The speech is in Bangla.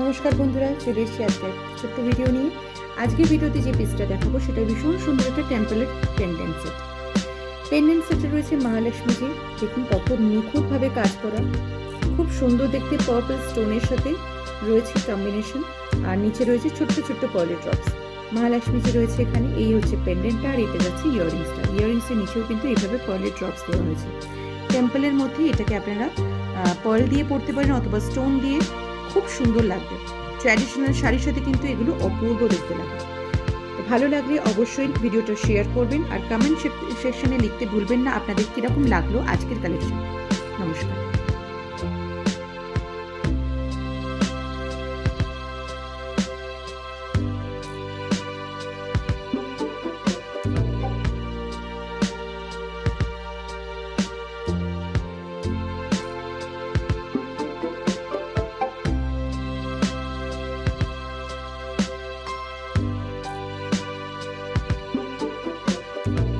নমস্কার বন্ধুরা, চলে এসেছি আজকে ছোট্ট ভিডিও নিয়ে। আজকের ভিডিওতে যে পিসটা দেখাবো সেটা ভীষণ সুন্দর একটা টেম্পলের পেন্ডেন্ট সেট। পেন্ডেন্ট সেটে রয়েছে মহালক্ষ্মীজি, দেখুন কত নিখুঁতভাবে কাজ করা, খুব সুন্দর দেখতে। পার্পল স্টোনের সাথে রয়েছে কম্বিনেশন, আর নিচে রয়েছে ছোট্ট ছোট্ট পার্লের ড্রপস। মহালক্ষ্মীজি রয়েছে এখানে। এই হচ্ছে পেন্ডেন্টটা, আর এটা যাচ্ছে ইয়াররিংসটা। ইয়াররিংসের নিচেও কিন্তু এইভাবে পার্লের ড্রপস দেওয়া হয়েছে। টেম্পলের মধ্যে এটাকে আপনারা পার্ল দিয়ে পরতে পারেন অথবা স্টোন দিয়ে, খুব সুন্দর লাগবে। ট্র্যাডিশনাল শাড়ির সাথে কিন্তু এগুলো অপূর্ব দেখতে লাগে। তো ভালো লাগলে অবশ্যই ভিডিওটা শেয়ার করবেন, আর কমেন্ট সেকশনে লিখতে ভুলবেন না আপনাদের কীরকম লাগলো আজকের কালেকশন। নমস্কার।